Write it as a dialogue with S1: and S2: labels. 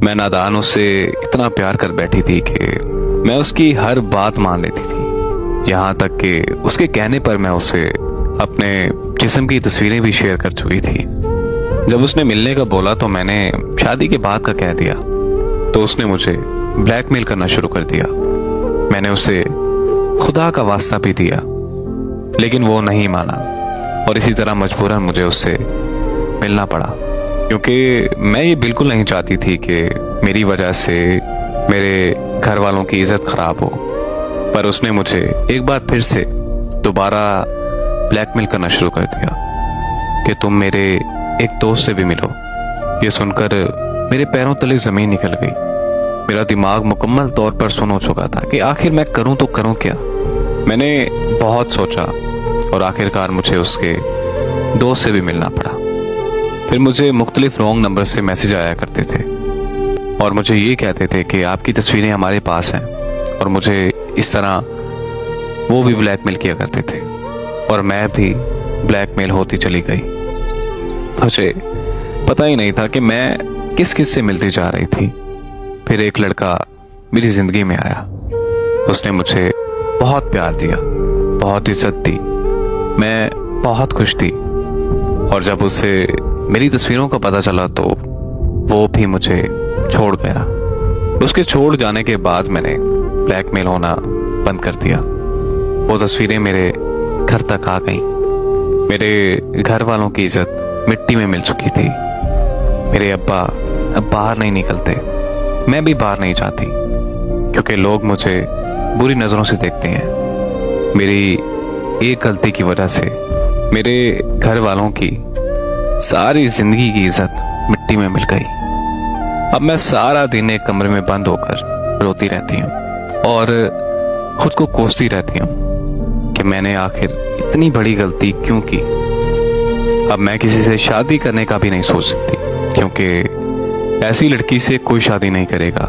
S1: मैं नादान उससे इतना प्यार कर बैठी थी कि मैं उसकी हर बात मान लेती थी। यहाँ तक कि उसके कहने पर मैं उससे अपने जिस्म की तस्वीरें भी शेयर कर चुकी थी। जब उसने मिलने का बोला तो मैंने शादी के बाद का कह दिया, तो उसने मुझे ब्लैकमेल करना शुरू कर दिया। मैंने उसे खुदा का वास्ता भी दिया, लेकिन वो नहीं माना और इसी तरह मजबूरन मुझे उससे मिलना पड़ा, क्योंकि मैं ये बिल्कुल नहीं चाहती थी कि मेरी वजह से मेरे घर वालों की इज्जत खराब हो। पर उसने मुझे एक बार फिर से दोबारा ब्लैकमेल करना शुरू कर दिया कि तुम मेरे एक दोस्त से भी मिलो। ये सुनकर मेरे पैरों तले जमीन निकल गई। मेरा दिमाग मुकम्मल तौर पर सुन हो चुका था कि आखिर मैं करूं तो करूं क्या। मैंने बहुत सोचा और आखिरकार मुझे उसके दोस्त से भी मिलना पड़ा। फिर मुझे मुख्तलिफ रॉन्ग नंबर से मैसेज आया करते थे और मुझे ये कहते थे कि आपकी तस्वीरें हमारे पास हैं, और मुझे इस तरह वो भी ब्लैकमेल किया करते थे और मैं भी ब्लैकमेल होती चली गई। मुझे पता ही नहीं था कि मैं किस किस से मिलती जा रही थी। फिर एक लड़का मेरी जिंदगी में आया। उसने मुझे बहुत प्यार दिया, बहुत इज्जत दी। मैं बहुत खुश थी, और जब उसे मेरी तस्वीरों का पता चला तो वो भी मुझे छोड़ गया। उसके छोड़ जाने के बाद मैंने ब्लैकमेल होना बंद कर दिया। वो तस्वीरें मेरे घर तक आ गईं। मेरे घर वालों की इज्जत मिट्टी में मिल चुकी थी। मेरे अब्बा अब बाहर नहीं निकलते, मैं भी बाहर नहीं जाती, क्योंकि लोग मुझे बुरी नज़रों से देखते हैं। मेरी एक गलती की वजह से मेरे घर वालों की सारी जिंदगी की इज्जत मिट्टी में मिल गई। अब मैं सारा दिन एक कमरे में बंद होकर रोती रहती हूँ और खुद को कोसती रहती हूँ कि मैंने आखिर इतनी बड़ी गलती क्यों की। अब मैं किसी से शादी करने का भी नहीं सोच सकती, क्योंकि ऐसी लड़की से कोई शादी नहीं करेगा